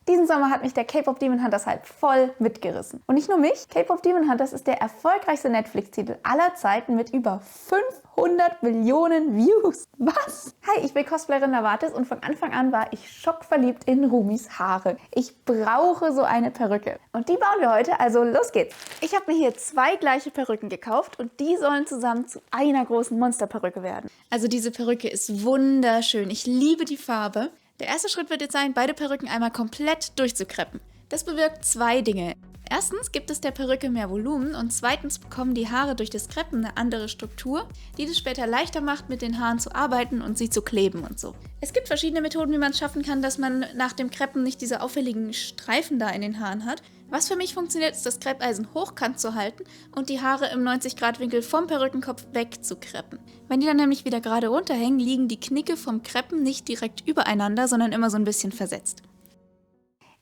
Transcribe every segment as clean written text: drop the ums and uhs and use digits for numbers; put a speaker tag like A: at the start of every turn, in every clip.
A: Diesen Sommer hat mich der K-Pop Demon Hunters Hype voll mitgerissen. Und nicht nur mich, K-Pop Demon Hunters ist der erfolgreichste Netflix-Titel aller Zeiten mit über 500 Millionen Views. Was? Hi, ich bin Cosplayerin Navatis und von Anfang an war ich schockverliebt in Rumis Haare. Ich brauche so eine Perücke. Und die bauen wir heute, also los geht's. Ich habe mir hier 2 gleiche Perücken gekauft und die sollen zusammen zu einer großen Monsterperücke werden. Also diese Perücke ist wunderschön. Ich liebe die Farbe. Der erste Schritt wird jetzt sein, beide Perücken einmal komplett durchzukreppen. Das bewirkt 2 Dinge. Erstens gibt es der Perücke mehr Volumen und zweitens bekommen die Haare durch das Kreppen eine andere Struktur, die es später leichter macht, mit den Haaren zu arbeiten und sie zu kleben und so. Es gibt verschiedene Methoden, wie man es schaffen kann, dass man nach dem Kreppen nicht diese auffälligen Streifen da in den Haaren hat. Was für mich funktioniert, ist das Kreppeisen hochkant zu halten und die Haare im 90-Grad-Winkel vom Perückenkopf wegzukreppen. Wenn die dann nämlich wieder gerade runterhängen, liegen die Knicke vom Kreppen nicht direkt übereinander, sondern immer so ein bisschen versetzt.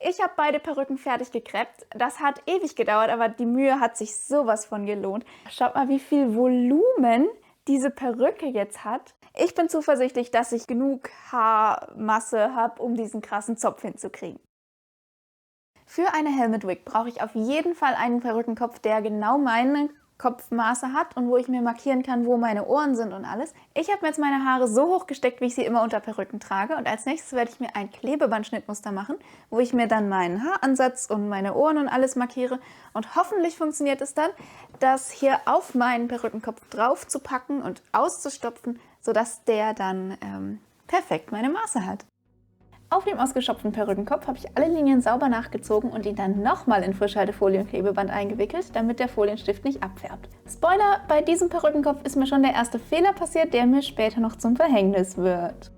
A: Ich habe beide Perücken fertig gekreppt. Das hat ewig gedauert, aber die Mühe hat sich sowas von gelohnt. Schaut mal, wie viel Volumen diese Perücke jetzt hat. Ich bin zuversichtlich, dass ich genug Haarmasse habe, um diesen krassen Zopf hinzukriegen. Für eine Helmet Wig brauche ich auf jeden Fall einen Perückenkopf, der genau meine Kopfmaße hat und wo ich mir markieren kann, wo meine Ohren sind und alles. Ich habe mir jetzt meine Haare so hoch gesteckt, wie ich sie immer unter Perücken trage, und als nächstes werde ich mir ein Klebebandschnittmuster machen, wo ich mir dann meinen Haaransatz und meine Ohren und alles markiere, und hoffentlich funktioniert es dann, das hier auf meinen Perückenkopf drauf zu packen und auszustopfen, sodass der dann perfekt meine Maße hat. Auf dem ausgeschopften Perückenkopf habe ich alle Linien sauber nachgezogen und ihn dann nochmal in Frischhaltefolie und Klebeband eingewickelt, damit der Folienstift nicht abfärbt. Spoiler, bei diesem Perückenkopf ist mir schon der erste Fehler passiert, der mir später noch zum Verhängnis wird.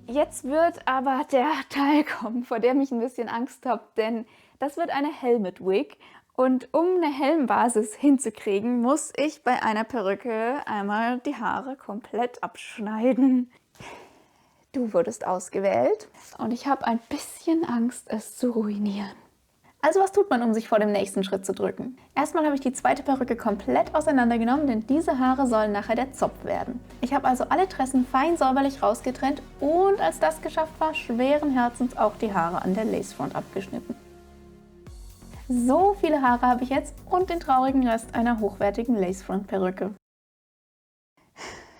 A: Jetzt wird aber der Teil kommen, vor dem ich ein bisschen Angst habe, denn das wird eine Helmet Wig. Und um eine Helmbasis hinzukriegen, muss ich bei einer Perücke einmal die Haare komplett abschneiden. Du wurdest ausgewählt und ich habe ein bisschen Angst, es zu ruinieren. Also was tut man, um sich vor dem nächsten Schritt zu drücken? Erstmal habe ich die zweite Perücke komplett auseinandergenommen, denn diese Haare sollen nachher der Zopf werden. Ich habe also alle Tressen fein säuberlich rausgetrennt und als das geschafft war, schweren Herzens auch die Haare an der Lacefront abgeschnitten. So viele Haare habe ich jetzt und den traurigen Rest einer hochwertigen Lacefront-Perücke.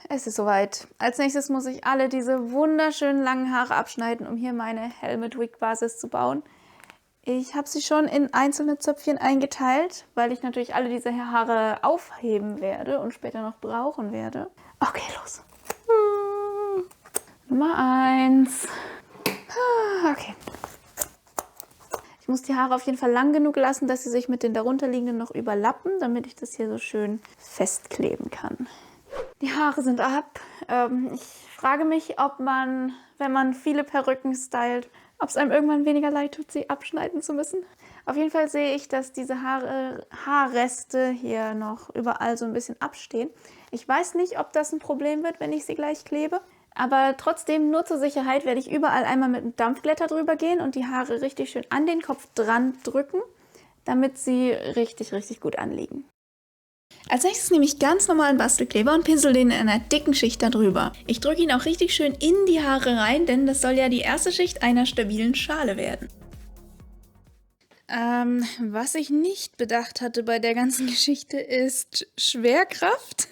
A: Es ist soweit. Als nächstes muss ich alle diese wunderschönen langen Haare abschneiden, um hier meine Helmet Wig Basis zu bauen. Ich habe sie schon in einzelne Zöpfchen eingeteilt, weil ich natürlich alle diese Haare aufheben werde und später noch brauchen werde. Okay, los. Nummer 1. Okay. Ich muss die Haare auf jeden Fall lang genug lassen, dass sie sich mit den darunterliegenden noch überlappen, damit ich das hier so schön festkleben kann. Die Haare sind ab. Ich frage mich, ob man, wenn man viele Perücken stylt, ob es einem irgendwann weniger leid tut, sie abschneiden zu müssen. Auf jeden Fall sehe ich, dass diese Haarreste hier noch überall so ein bisschen abstehen. Ich weiß nicht, ob das ein Problem wird, wenn ich sie gleich klebe. Aber trotzdem, nur zur Sicherheit, werde ich überall einmal mit einem Dampfglätter drüber gehen und die Haare richtig schön an den Kopf dran drücken, damit sie richtig, richtig gut anliegen. Als nächstes nehme ich ganz normalen Bastelkleber und pinsel den in einer dicken Schicht darüber. Ich drücke ihn auch richtig schön in die Haare rein, denn das soll ja die erste Schicht einer stabilen Schale werden. Was ich nicht bedacht hatte bei der ganzen Geschichte ist Schwerkraft.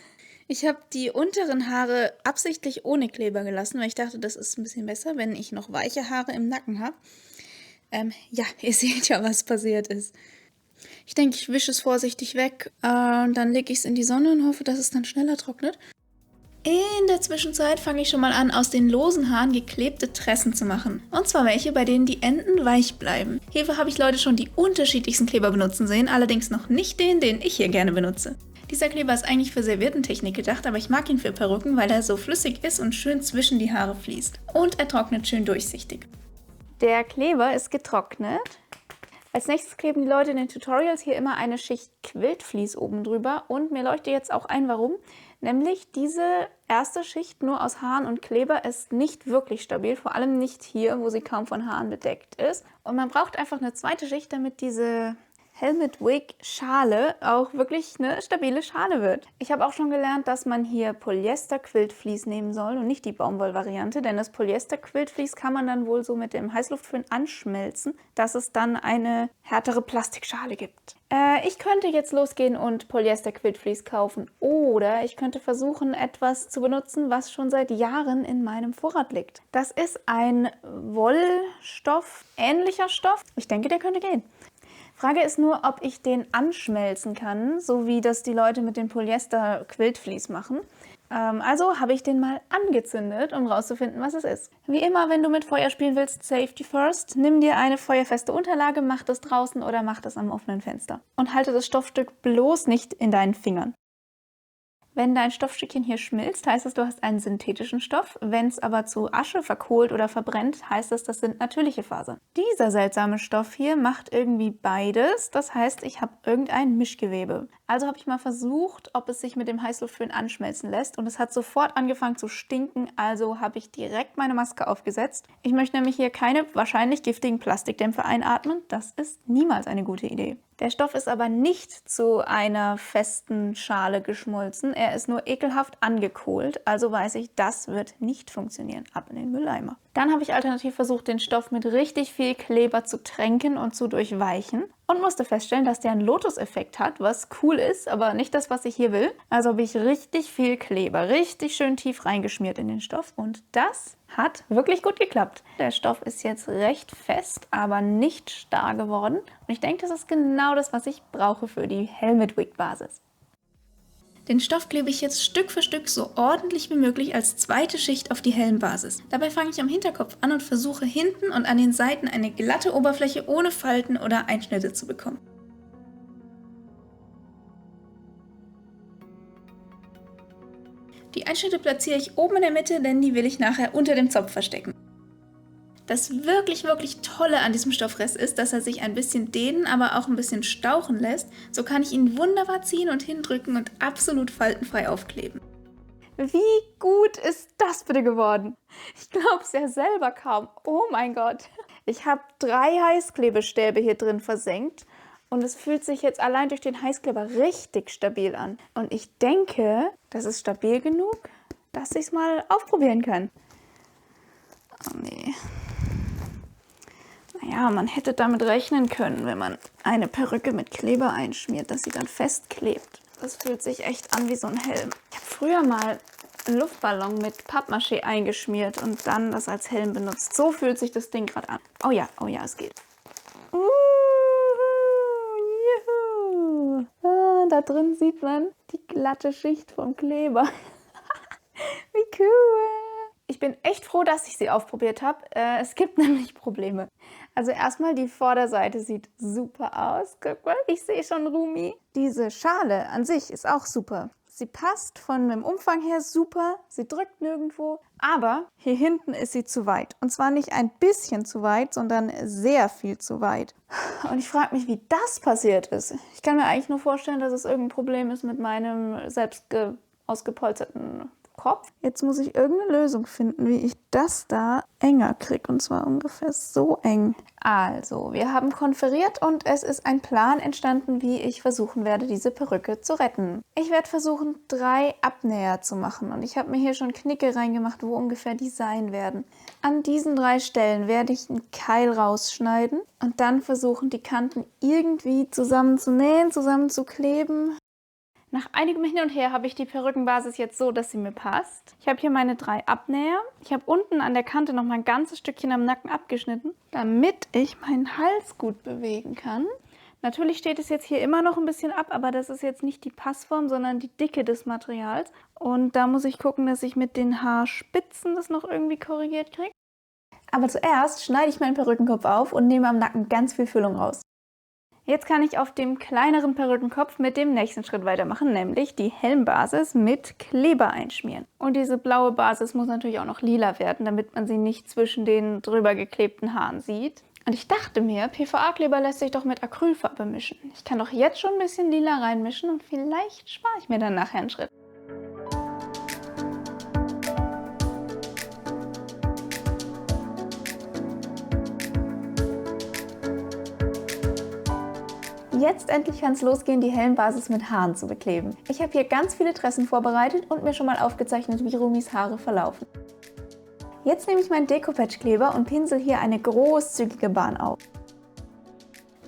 A: Ich habe die unteren Haare absichtlich ohne Kleber gelassen, weil ich dachte, das ist ein bisschen besser, wenn ich noch weiche Haare im Nacken habe. Ja, ihr seht ja, was passiert ist. Ich denke, ich wische es vorsichtig weg, dann lege ich es in die Sonne und hoffe, dass es dann schneller trocknet. In der Zwischenzeit fange ich schon mal an, aus den losen Haaren geklebte Tressen zu machen. Und zwar welche, bei denen die Enden weich bleiben. Hierfür habe ich Leute schon die unterschiedlichsten Kleber benutzen sehen, allerdings noch nicht den ich hier gerne benutze. Dieser Kleber ist eigentlich für Serviettentechnik gedacht, aber ich mag ihn für Perücken, weil er so flüssig ist und schön zwischen die Haare fließt. Und er trocknet schön durchsichtig. Der Kleber ist getrocknet. Als nächstes kleben die Leute in den Tutorials hier immer eine Schicht Quiltvlies oben drüber und mir leuchtet jetzt auch ein, warum. Nämlich diese erste Schicht nur aus Haaren und Kleber ist nicht wirklich stabil, vor allem nicht hier, wo sie kaum von Haaren bedeckt ist. Und man braucht einfach eine zweite Schicht, damit diese Helmet Wig Schale auch wirklich eine stabile Schale wird. Ich habe auch schon gelernt, dass man hier Polyester-Quiltflies nehmen soll und nicht die Baumwollvariante, denn das Polyester-Quiltflies kann man dann wohl so mit dem Heißluftföhn anschmelzen, dass es dann eine härtere Plastikschale gibt. Ich könnte jetzt losgehen und Polyester-Quiltflies kaufen oder ich könnte versuchen, etwas zu benutzen, was schon seit Jahren in meinem Vorrat liegt. Das ist ein Wollstoff, ähnlicher Stoff. Ich denke, der könnte gehen. Frage ist nur, ob ich den anschmelzen kann, so wie das die Leute mit den Polyester-Quiltflies machen. Also habe ich den mal angezündet, um rauszufinden, was es ist. Wie immer, wenn du mit Feuer spielen willst, Safety first. Nimm dir eine feuerfeste Unterlage, mach das draußen oder mach das am offenen Fenster. Und halte das Stoffstück bloß nicht in deinen Fingern. Wenn dein Stoffstückchen hier schmilzt, heißt es, du hast einen synthetischen Stoff. Wenn es aber zu Asche verkohlt oder verbrennt, heißt es, das sind natürliche Fasern. Dieser seltsame Stoff hier macht irgendwie beides. Das heißt, ich habe irgendein Mischgewebe. Also habe ich mal versucht, ob es sich mit dem Heißluftföhn anschmelzen lässt. Und es hat sofort angefangen zu stinken, also habe ich direkt meine Maske aufgesetzt. Ich möchte nämlich hier keine wahrscheinlich giftigen Plastikdämpfe einatmen. Das ist niemals eine gute Idee. Der Stoff ist aber nicht zu einer festen Schale geschmolzen. Er ist nur ekelhaft angekohlt. Also weiß ich, das wird nicht funktionieren. Ab in den Mülleimer. Dann habe ich alternativ versucht, den Stoff mit richtig viel Kleber zu tränken und zu durchweichen. Und musste feststellen, dass der einen Lotus-Effekt hat, was cool ist, aber nicht das, was ich hier will. Also habe ich richtig viel Kleber, richtig schön tief reingeschmiert in den Stoff. Und das hat wirklich gut geklappt. Der Stoff ist jetzt recht fest, aber nicht starr geworden. Und ich denke, das ist genau das, was ich brauche für die Helmet Wig Basis. Den Stoff klebe ich jetzt Stück für Stück so ordentlich wie möglich als zweite Schicht auf die Helmbasis. Dabei fange ich am Hinterkopf an und versuche hinten und an den Seiten eine glatte Oberfläche ohne Falten oder Einschnitte zu bekommen. Die Einschnitte platziere ich oben in der Mitte, denn die will ich nachher unter dem Zopf verstecken. Das wirklich, wirklich Tolle an diesem Stoffrest ist, dass er sich ein bisschen dehnen, aber auch ein bisschen stauchen lässt. So kann ich ihn wunderbar ziehen und hindrücken und absolut faltenfrei aufkleben. Wie gut ist das bitte geworden? Ich glaube es ja selber kaum. Oh mein Gott. Ich habe 3 Heißklebestäbe hier drin versenkt und es fühlt sich jetzt allein durch den Heißkleber richtig stabil an. Und ich denke, das ist stabil genug, dass ich es mal aufprobieren kann. Oh nee. Naja, man hätte damit rechnen können, wenn man eine Perücke mit Kleber einschmiert, dass sie dann festklebt. Das fühlt sich echt an wie so ein Helm. Ich habe früher mal einen Luftballon mit Pappmaché eingeschmiert und dann das als Helm benutzt. So fühlt sich das Ding gerade an. Oh ja, es geht. Juhu. Ah, da drin sieht man die glatte Schicht vom Kleber. Wie cool. Ich bin echt froh, dass ich sie aufprobiert habe. Es gibt nämlich Probleme. Also erstmal, die Vorderseite sieht super aus. Guck mal, ich sehe schon Rumi. Diese Schale an sich ist auch super. Sie passt von dem Umfang her super. Sie drückt nirgendwo. Aber hier hinten ist sie zu weit. Und zwar nicht ein bisschen zu weit, sondern sehr viel zu weit. Und ich frage mich, wie das passiert ist. Ich kann mir eigentlich nur vorstellen, dass es irgendein Problem ist mit meinem selbst ausgepolsterten Kopf. Jetzt muss ich irgendeine Lösung finden, wie ich das da enger kriege. Und zwar ungefähr so eng. Also, wir haben konferiert und es ist ein Plan entstanden, wie ich versuchen werde, diese Perücke zu retten. Ich werde versuchen, 3 Abnäher zu machen. Und ich habe mir hier schon Knicke reingemacht, wo ungefähr die sein werden. An diesen 3 Stellen werde ich einen Keil rausschneiden und dann versuchen, die Kanten irgendwie zusammenzunähen, zusammenzukleben. Nach einigem Hin und Her habe ich die Perückenbasis jetzt so, dass sie mir passt. Ich habe hier meine 3 Abnäher. Ich habe unten an der Kante noch mal ein ganzes Stückchen am Nacken abgeschnitten, damit ich meinen Hals gut bewegen kann. Natürlich steht es jetzt hier immer noch ein bisschen ab, aber das ist jetzt nicht die Passform, sondern die Dicke des Materials. Und da muss ich gucken, dass ich mit den Haarspitzen das noch irgendwie korrigiert kriege. Aber zuerst schneide ich meinen Perückenkopf auf und nehme am Nacken ganz viel Füllung raus. Jetzt kann ich auf dem kleineren Perückenkopf mit dem nächsten Schritt weitermachen, nämlich die Helmbasis mit Kleber einschmieren. Und diese blaue Basis muss natürlich auch noch lila werden, damit man sie nicht zwischen den drüber geklebten Haaren sieht. Und ich dachte mir, PVA-Kleber lässt sich doch mit Acrylfarbe mischen. Ich kann doch jetzt schon ein bisschen lila reinmischen und vielleicht spare ich mir dann nachher einen Schritt. Jetzt endlich kann es losgehen, die Helmbasis mit Haaren zu bekleben. Ich habe hier ganz viele Tressen vorbereitet und mir schon mal aufgezeichnet, wie Rumis Haare verlaufen. Jetzt nehme ich meinen Deko-Patch-Kleber und pinsel hier eine großzügige Bahn auf.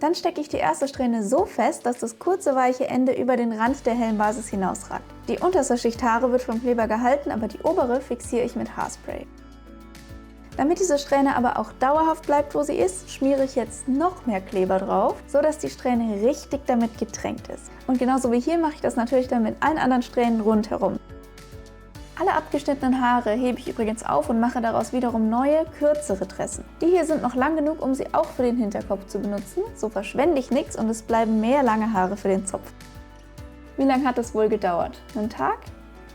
A: Dann stecke ich die erste Strähne so fest, dass das kurze weiche Ende über den Rand der Helmbasis hinausragt. Die unterste Schicht Haare wird vom Kleber gehalten, aber die obere fixiere ich mit Haarspray. Damit diese Strähne aber auch dauerhaft bleibt, wo sie ist, schmiere ich jetzt noch mehr Kleber drauf, sodass die Strähne richtig damit getränkt ist. Und genauso wie hier mache ich das natürlich dann mit allen anderen Strähnen rundherum. Alle abgeschnittenen Haare hebe ich übrigens auf und mache daraus wiederum neue, kürzere Tressen. Die hier sind noch lang genug, um sie auch für den Hinterkopf zu benutzen. So verschwende ich nichts und es bleiben mehr lange Haare für den Zopf. Wie lange hat es wohl gedauert? Einen Tag?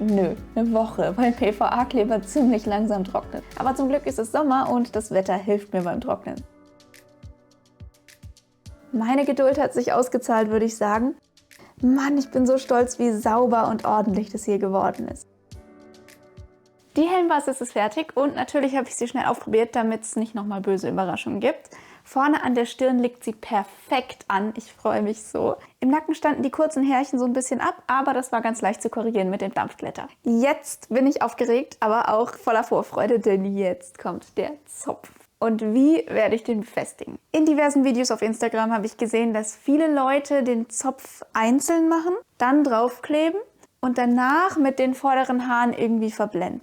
A: Nö, eine Woche, weil PVA-Kleber ziemlich langsam trocknet. Aber zum Glück ist es Sommer und das Wetter hilft mir beim Trocknen. Meine Geduld hat sich ausgezahlt, würde ich sagen. Mann, ich bin so stolz, wie sauber und ordentlich das hier geworden ist. Die Helmbasis ist fertig und natürlich habe ich sie schnell aufprobiert, damit es nicht nochmal böse Überraschungen gibt. Vorne an der Stirn liegt sie perfekt an, ich freue mich so. Im Nacken standen die kurzen Härchen so ein bisschen ab, aber das war ganz leicht zu korrigieren mit dem Dampfglätter. Jetzt bin ich aufgeregt, aber auch voller Vorfreude, denn jetzt kommt der Zopf. Und wie werde ich den befestigen? In diversen Videos auf Instagram habe ich gesehen, dass viele Leute den Zopf einzeln machen, dann draufkleben und danach mit den vorderen Haaren irgendwie verblenden.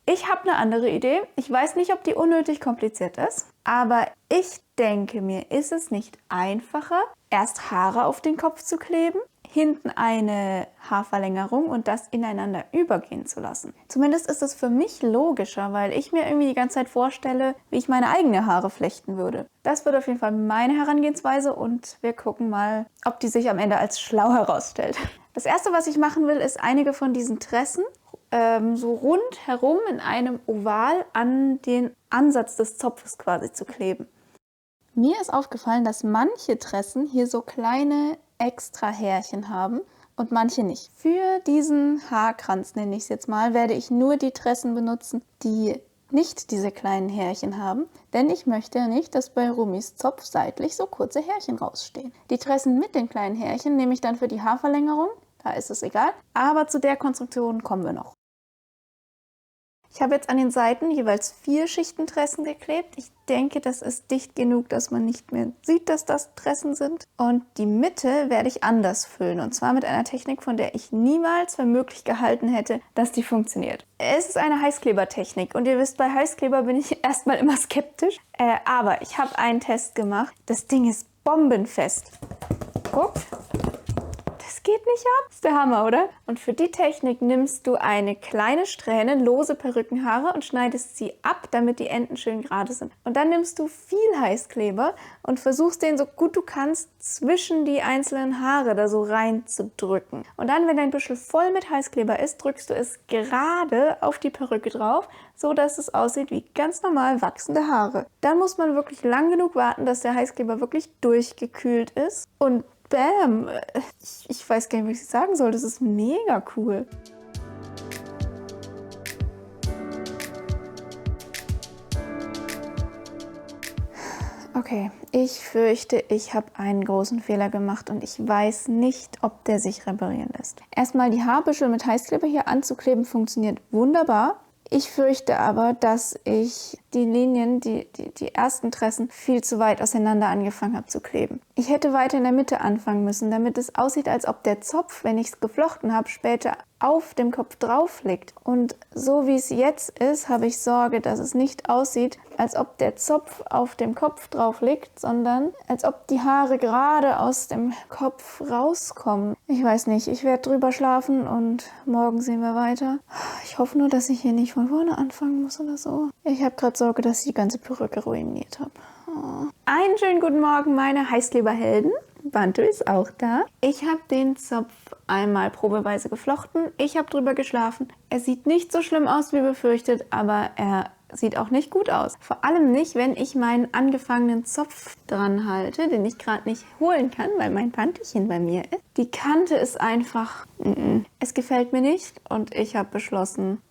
A: Ich habe eine andere Idee. Ich weiß nicht, ob die unnötig kompliziert ist, aber ich denke mir, ist es nicht einfacher, erst Haare auf den Kopf zu kleben, hinten eine Haarverlängerung und das ineinander übergehen zu lassen. Zumindest ist es für mich logischer, weil ich mir irgendwie die ganze Zeit vorstelle, wie ich meine eigenen Haare flechten würde. Das wird auf jeden Fall meine Herangehensweise und wir gucken mal, ob die sich am Ende als schlau herausstellt. Das erste, was ich machen will, ist einige von diesen Tressen so rundherum in einem Oval an den Ansatz des Zopfes quasi zu kleben. Mir ist aufgefallen, dass manche Tressen hier so kleine extra Härchen haben und manche nicht. Für diesen Haarkranz, nenne ich es jetzt mal, werde ich nur die Tressen benutzen, die nicht diese kleinen Härchen haben, denn ich möchte nicht, dass bei Rumis Zopf seitlich so kurze Härchen rausstehen. Die Tressen mit den kleinen Härchen nehme ich dann für die Haarverlängerung, da ist es egal, aber zu der Konstruktion kommen wir noch. Ich habe jetzt an den Seiten jeweils 4 Schichten Tressen geklebt. Ich denke, das ist dicht genug, dass man nicht mehr sieht, dass das Tressen sind. Und die Mitte werde ich anders füllen. Und zwar mit einer Technik, von der ich niemals für möglich gehalten hätte, dass die funktioniert. Es ist eine Heißklebertechnik. Und ihr wisst, bei Heißkleber bin ich erstmal immer skeptisch. Aber ich habe einen Test gemacht. Das Ding ist bombenfest. Guckt. Das geht nicht ab. Das ist der Hammer, oder? Und für die Technik nimmst du eine kleine Strähne, lose Perückenhaare und schneidest sie ab, damit die Enden schön gerade sind. Und dann nimmst du viel Heißkleber und versuchst den so gut du kannst zwischen die einzelnen Haare da so rein zu drücken. Und dann, wenn dein Büschel voll mit Heißkleber ist, drückst du es gerade auf die Perücke drauf, so dass es aussieht wie ganz normal wachsende Haare. Dann muss man wirklich lang genug warten, dass der Heißkleber wirklich durchgekühlt ist und bam! Ich weiß gar nicht, was ich sagen soll. Das ist mega cool. Okay, ich fürchte, ich habe einen großen Fehler gemacht und ich weiß nicht, ob der sich reparieren lässt. Erstmal die Haarbüschel mit Heißkleber hier anzukleben funktioniert wunderbar. Ich fürchte aber, dass ich die Linien, die ersten Tressen, viel zu weit auseinander angefangen habe zu kleben. Ich hätte weiter in der Mitte anfangen müssen, damit es aussieht, als ob der Zopf, wenn ich es geflochten habe, später auf dem Kopf drauf liegt. Und so wie es jetzt ist, habe ich Sorge, dass es nicht aussieht, als ob der Zopf auf dem Kopf drauf liegt, sondern als ob die Haare gerade aus dem Kopf rauskommen. Ich weiß nicht, ich werde drüber schlafen und morgen sehen wir weiter. Ich hoffe nur, dass ich hier nicht von vorne anfangen muss oder so. Ich habe gerade Sorge, dass ich die ganze Perücke ruiniert habe. Oh. Einen schönen guten Morgen, meine Heißkleberhelden. Bantu ist auch da. Ich habe den Zopf einmal probeweise geflochten. Ich habe drüber geschlafen. Er sieht nicht so schlimm aus wie befürchtet, aber er Sieht auch nicht gut aus. Vor allem nicht, wenn ich meinen angefangenen Zopf dran halte, den ich gerade nicht holen kann, weil mein Pantelchen bei mir ist. Die Kante ist einfach... Es gefällt mir nicht und ich habe beschlossen,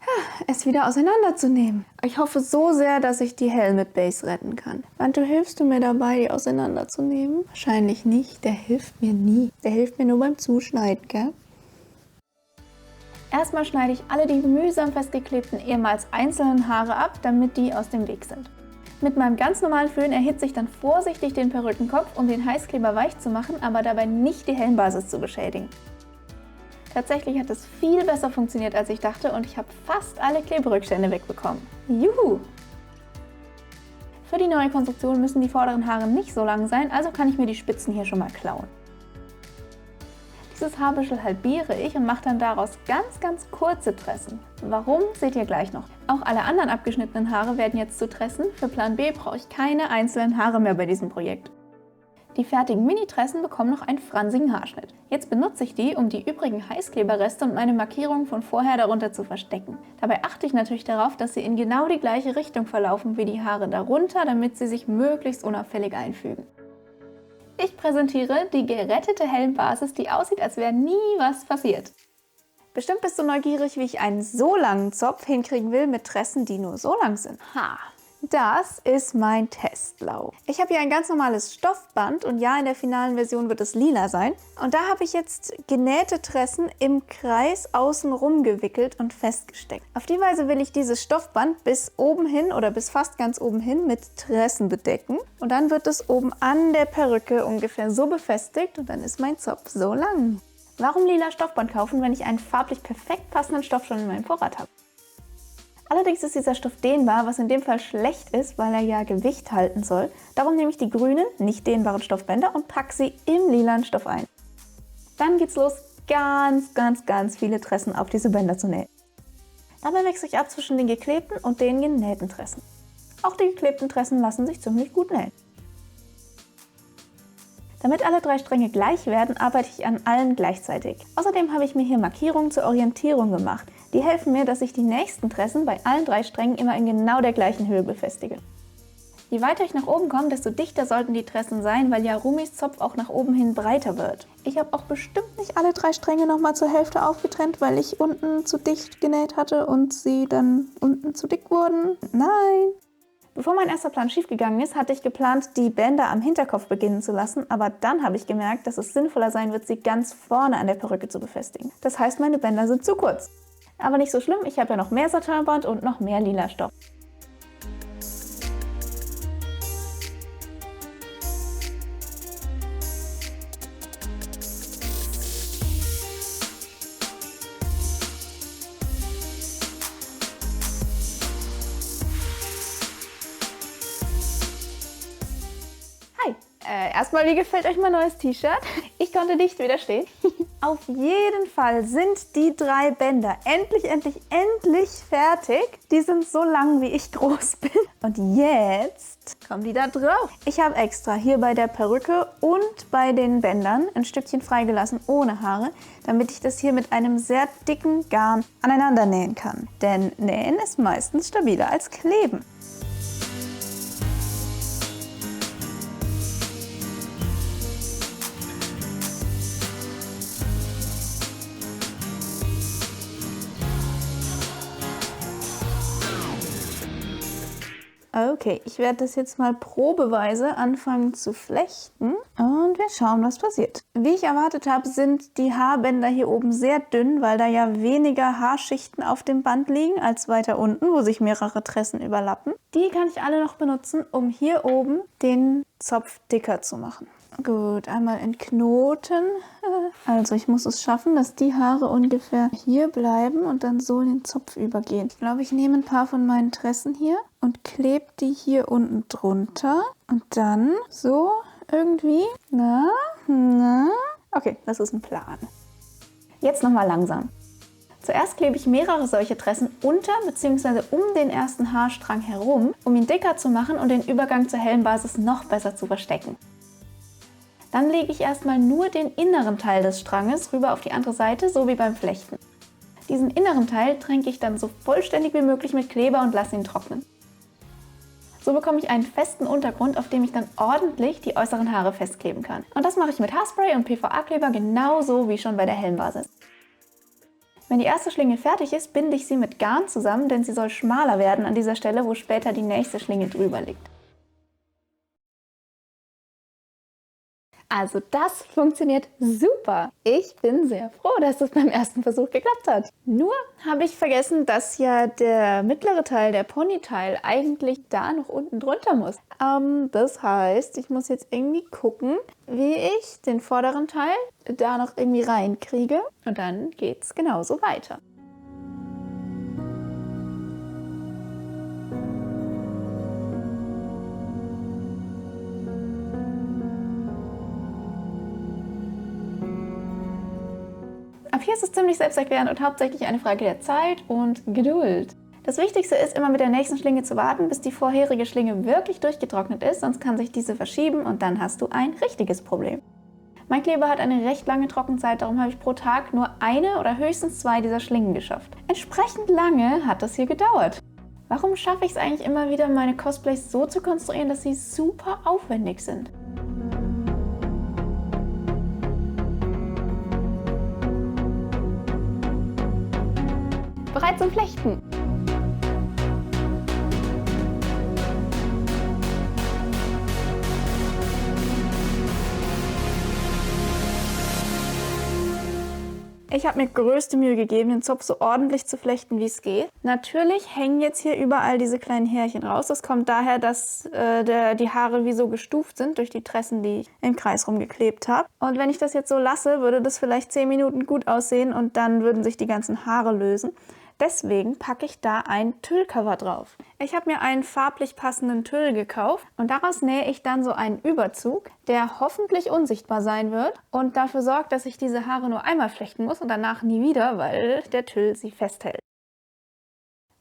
A: es wieder auseinanderzunehmen. Ich hoffe so sehr, dass ich die Helmet Base retten kann. Bantu, hilfst du mir dabei, die auseinanderzunehmen? Wahrscheinlich nicht. Der hilft mir nie. Der hilft mir nur beim Zuschneiden, gell? Erstmal schneide ich alle die mühsam festgeklebten ehemals einzelnen Haare ab, damit die aus dem Weg sind. Mit meinem ganz normalen Föhn erhitze ich dann vorsichtig den Perückenkopf, um den Heißkleber weich zu machen, aber dabei nicht die Helmbasis zu beschädigen. Tatsächlich hat es viel besser funktioniert, als ich dachte, und ich habe fast alle Kleberückstände wegbekommen. Juhu! Für die neue Konstruktion müssen die vorderen Haare nicht so lang sein, also kann ich mir die Spitzen hier schon mal klauen. Dieses Haarbüschel halbiere ich und mache dann daraus ganz kurze Tressen. Warum, seht ihr gleich noch. Auch alle anderen abgeschnittenen Haare werden jetzt zu Tressen. Für Plan B brauche ich keine einzelnen Haare mehr bei diesem Projekt. Die fertigen Mini-Tressen bekommen noch einen fransigen Haarschnitt. Jetzt benutze ich die, um die übrigen Heißkleberreste und meine Markierungen von vorher darunter zu verstecken. Dabei achte ich natürlich darauf, dass sie in genau die gleiche Richtung verlaufen wie die Haare darunter, damit sie sich möglichst unauffällig einfügen. Ich präsentiere die gerettete Helmbasis, die aussieht, als wäre nie was passiert. Bestimmt bist du neugierig, wie ich einen so langen Zopf hinkriegen will mit Tressen, die nur so lang sind. Das ist mein Testlauf. Ich habe hier ein ganz normales Stoffband und ja, in der finalen Version wird es lila sein. Und da habe ich jetzt genähte Tressen im Kreis außenrum gewickelt und festgesteckt. Auf die Weise will ich dieses Stoffband bis oben hin oder bis fast ganz oben hin mit Tressen bedecken. Und dann wird es oben an der Perücke ungefähr so befestigt und dann ist mein Zopf so lang. Warum lila Stoffband kaufen, wenn ich einen farblich perfekt passenden Stoff schon in meinem Vorrat habe? Allerdings ist dieser Stoff dehnbar, was in dem Fall schlecht ist, weil er ja Gewicht halten soll. Darum nehme ich die grünen, nicht dehnbaren Stoffbänder und packe sie im lilanen Stoff ein. Dann geht's los, ganz viele Tressen auf diese Bänder zu nähen. Dabei wechsle ich ab zwischen den geklebten und den genähten Tressen. Auch die geklebten Tressen lassen sich ziemlich gut nähen. Damit alle 3 Stränge gleich werden, arbeite ich an allen gleichzeitig. Außerdem habe ich mir hier Markierungen zur Orientierung gemacht. Die helfen mir, dass ich die nächsten Tressen bei allen 3 Strängen immer in genau der gleichen Höhe befestige. Je weiter ich nach oben komme, desto dichter sollten die Tressen sein, weil ja Rumis Zopf auch nach oben hin breiter wird. Ich habe auch bestimmt nicht alle 3 Stränge nochmal zur Hälfte aufgetrennt, weil ich unten zu dicht genäht hatte und sie dann unten zu dick wurden. Nein! Bevor mein erster Plan schiefgegangen ist, hatte ich geplant, die Bänder am Hinterkopf beginnen zu lassen, aber dann habe ich gemerkt, dass es sinnvoller sein wird, sie ganz vorne an der Perücke zu befestigen. Das heißt, meine Bänder sind zu kurz. Aber nicht so schlimm, ich habe ja noch mehr Satinband und noch mehr lila Stoff. Erstmal, wie gefällt euch mein neues T-Shirt? Ich konnte nicht widerstehen. Auf jeden Fall sind die 3 Bänder endlich fertig. Die sind so lang, wie ich groß bin. Und jetzt kommen die da drauf. Ich habe extra hier bei der Perücke und bei den Bändern ein Stückchen freigelassen ohne Haare, damit ich das hier mit einem sehr dicken Garn aneinander nähen kann. Denn Nähen ist meistens stabiler als Kleben. Okay, ich werde das jetzt mal probeweise anfangen zu flechten und wir schauen, was passiert. Wie ich erwartet habe, sind die Haarbänder hier oben sehr dünn, weil da ja weniger Haarschichten auf dem Band liegen als weiter unten, wo sich mehrere Tressen überlappen. Die kann ich alle noch benutzen, um hier oben den Zopf dicker zu machen. Gut, einmal entknoten. Also ich muss es schaffen, dass die Haare ungefähr hier bleiben und dann so in den Zopf übergehen. Ich glaube, ich nehme ein paar von meinen Tressen hier und klebe die hier unten drunter. Und dann so irgendwie. Na. Okay, das ist ein Plan. Jetzt nochmal langsam. Zuerst klebe ich mehrere solche Tressen unter bzw. um den ersten Haarstrang herum, um ihn dicker zu machen und den Übergang zur Helmbasis noch besser zu verstecken. Dann lege ich erstmal nur den inneren Teil des Stranges rüber auf die andere Seite, so wie beim Flechten. Diesen inneren Teil tränke ich dann so vollständig wie möglich mit Kleber und lasse ihn trocknen. So bekomme ich einen festen Untergrund, auf dem ich dann ordentlich die äußeren Haare festkleben kann. Und das mache ich mit Haarspray und PVA-Kleber genauso wie schon bei der Helmbasis. Wenn die erste Schlinge fertig ist, binde ich sie mit Garn zusammen, denn sie soll schmaler werden an dieser Stelle, wo später die nächste Schlinge drüber liegt. Also das funktioniert super. Ich bin sehr froh, dass das beim ersten Versuch geklappt hat. Nur habe ich vergessen, dass ja der mittlere Teil, der Ponyteil, eigentlich da noch unten drunter muss. Das heißt, ich muss jetzt irgendwie gucken, wie ich den vorderen Teil da noch irgendwie reinkriege. Und dann geht es genauso weiter. Ab hier ist es ziemlich selbsterklärend und hauptsächlich eine Frage der Zeit und Geduld. Das Wichtigste ist, immer mit der nächsten Schlinge zu warten, bis die vorherige Schlinge wirklich durchgetrocknet ist, sonst kann sich diese verschieben und dann hast du ein richtiges Problem. Mein Kleber hat eine recht lange Trockenzeit, darum habe ich pro Tag nur eine oder höchstens 2 dieser Schlingen geschafft. Entsprechend lange hat das hier gedauert. Warum schaffe ich es eigentlich immer wieder, meine Cosplays so zu konstruieren, dass sie super aufwendig sind? Bereit zum Flechten. Ich habe mir größte Mühe gegeben, den Zopf so ordentlich zu flechten, wie es geht. Natürlich hängen jetzt hier überall diese kleinen Härchen raus. Das kommt daher, dass die Haare wie so gestuft sind durch die Tressen, die ich im Kreis rumgeklebt habe. Und wenn ich das jetzt so lasse, würde das vielleicht 10 Minuten gut aussehen und dann würden sich die ganzen Haare lösen. Deswegen packe ich da ein Tüllcover drauf. Ich habe mir einen farblich passenden Tüll gekauft und daraus nähe ich dann so einen Überzug, der hoffentlich unsichtbar sein wird und dafür sorgt, dass ich diese Haare nur einmal flechten muss und danach nie wieder, weil der Tüll sie festhält.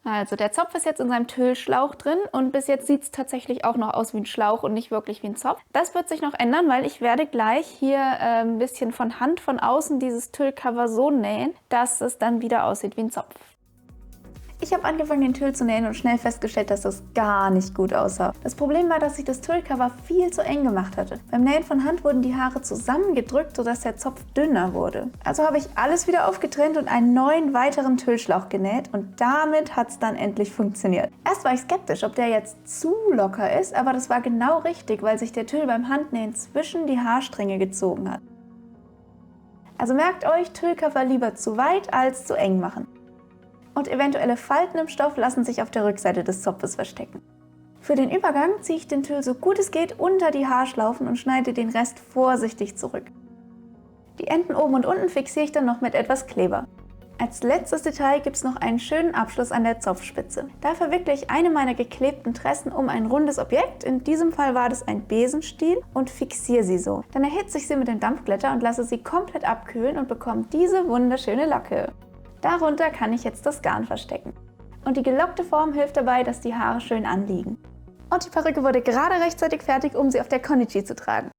A: Also der Zopf ist jetzt in seinem Tüllschlauch drin und bis jetzt sieht es tatsächlich auch noch aus wie ein Schlauch und nicht wirklich wie ein Zopf. Das wird sich noch ändern, weil ich werde gleich hier ein bisschen von Hand von außen dieses Tüllcover so nähen, dass es dann wieder aussieht wie ein Zopf. Ich habe angefangen, den Tüll zu nähen und schnell festgestellt, dass das gar nicht gut aussah. Das Problem war, dass ich das Tüllcover viel zu eng gemacht hatte. Beim Nähen von Hand wurden die Haare zusammengedrückt, sodass der Zopf dünner wurde. Also habe ich alles wieder aufgetrennt und einen neuen weiteren Tüllschlauch genäht und damit hat es dann endlich funktioniert. Erst war ich skeptisch, ob der jetzt zu locker ist, aber das war genau richtig, weil sich der Tüll beim Handnähen zwischen die Haarstränge gezogen hat. Also merkt euch, Tüllcover lieber zu weit als zu eng machen. Und eventuelle Falten im Stoff lassen sich auf der Rückseite des Zopfes verstecken. Für den Übergang ziehe ich den Tüll so gut es geht unter die Haarschlaufen und schneide den Rest vorsichtig zurück. Die Enden oben und unten fixiere ich dann noch mit etwas Kleber. Als letztes Detail gibt es noch einen schönen Abschluss an der Zopfspitze. Da verwickle ich eine meiner geklebten Tressen um ein rundes Objekt, in diesem Fall war das ein Besenstiel, und fixiere sie so. Dann erhitze ich sie mit dem Dampfglätter und lasse sie komplett abkühlen und bekomme diese wunderschöne Locke. Darunter kann ich jetzt das Garn verstecken. Und die gelockte Form hilft dabei, dass die Haare schön anliegen. Und die Perücke wurde gerade rechtzeitig fertig, um sie auf der Konichi zu tragen.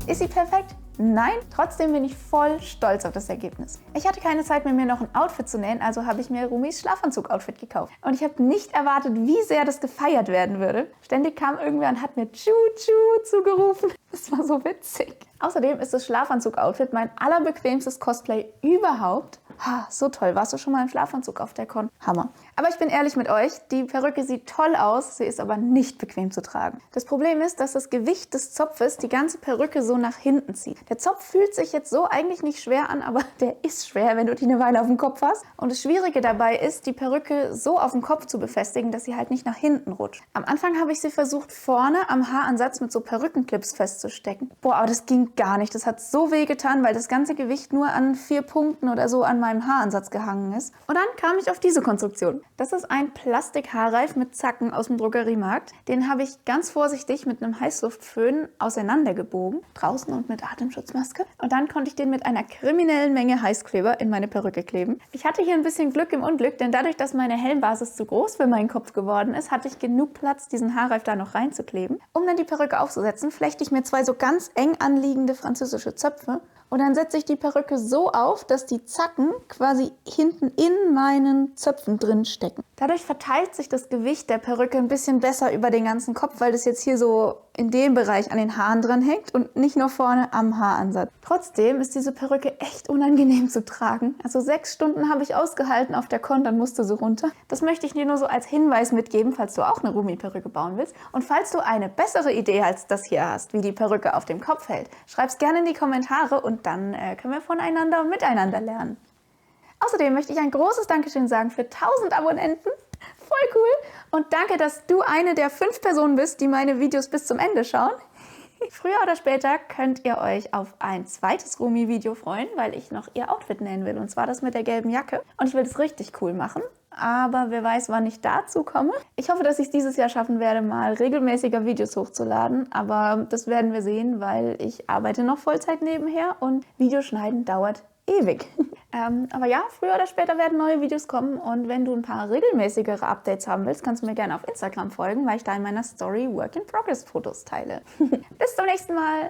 A: Ist sie perfekt? Nein, trotzdem bin ich voll stolz auf das Ergebnis. Ich hatte keine Zeit mehr, mir noch ein Outfit zu nähen, also habe ich mir Rumis Schlafanzug-Outfit gekauft. Und ich habe nicht erwartet, wie sehr das gefeiert werden würde. Ständig kam irgendwer und hat mir Tschu-Tschu zugerufen. Das war so witzig. Außerdem ist das Schlafanzug-Outfit mein allerbequemstes Cosplay überhaupt. Ha, so toll. Warst du schon mal im Schlafanzug auf der Con? Hammer. Aber ich bin ehrlich mit euch, die Perücke sieht toll aus, sie ist aber nicht bequem zu tragen. Das Problem ist, dass das Gewicht des Zopfes die ganze Perücke so nach hinten zieht. Der Zopf fühlt sich jetzt so eigentlich nicht schwer an, aber der ist schwer, wenn du die eine Weile auf dem Kopf hast. Und das Schwierige dabei ist, die Perücke so auf dem Kopf zu befestigen, dass sie halt nicht nach hinten rutscht. Am Anfang habe ich sie versucht, vorne am Haaransatz mit so Perückenclips festzustecken. Boah, aber das ging gar nicht. Das hat so weh getan, weil das ganze Gewicht nur an 4 Punkten oder so an meinem Haaransatz gehangen ist. Und dann kam ich auf diese Konstruktion. Das ist ein Plastikhaarreif mit Zacken aus dem Drogeriemarkt. Den habe ich ganz vorsichtig mit einem Heißluftföhn auseinandergebogen, draußen und mit Atemschutzmaske. Und dann konnte ich den mit einer kriminellen Menge Heißkleber in meine Perücke kleben. Ich hatte hier ein bisschen Glück im Unglück, denn dadurch, dass meine Helmbasis zu groß für meinen Kopf geworden ist, hatte ich genug Platz, diesen Haarreif da noch reinzukleben. Um dann die Perücke aufzusetzen, flechte ich mir 2 so ganz eng anliegende französische Zöpfe. Und dann setze ich die Perücke so auf, dass die Zacken quasi hinten in meinen Zöpfen drin stecken. Dadurch verteilt sich das Gewicht der Perücke ein bisschen besser über den ganzen Kopf, weil das jetzt hier so in dem Bereich an den Haaren dran hängt und nicht nur vorne am Haaransatz. Trotzdem ist diese Perücke echt unangenehm zu tragen. Also 6 Stunden habe ich ausgehalten auf der Con, dann musste sie runter. Das möchte ich dir nur so als Hinweis mitgeben, falls du auch eine Rumi-Perücke bauen willst. Und falls du eine bessere Idee als das hier hast, wie die Perücke auf dem Kopf hält, schreib es gerne in die Kommentare und dann können wir voneinander und miteinander lernen. Außerdem möchte ich ein großes Dankeschön sagen für 1000 Abonnenten. Voll cool. Und danke, dass du eine der 5 Personen bist, die meine Videos bis zum Ende schauen. Früher oder später könnt ihr euch auf ein zweites Rumi-Video freuen, weil ich noch ihr Outfit nähen will. Und zwar das mit der gelben Jacke. Und ich will das richtig cool machen. Aber wer weiß, wann ich dazu komme. Ich hoffe, dass ich es dieses Jahr schaffen werde, mal regelmäßiger Videos hochzuladen. Aber das werden wir sehen, weil ich arbeite noch Vollzeit nebenher und Videoschneiden dauert ewig. Aber ja, früher oder später werden neue Videos kommen und wenn du ein paar regelmäßigere Updates haben willst, kannst du mir gerne auf Instagram folgen, weil ich da in meiner Story Work-in-Progress-Fotos teile. Bis zum nächsten Mal!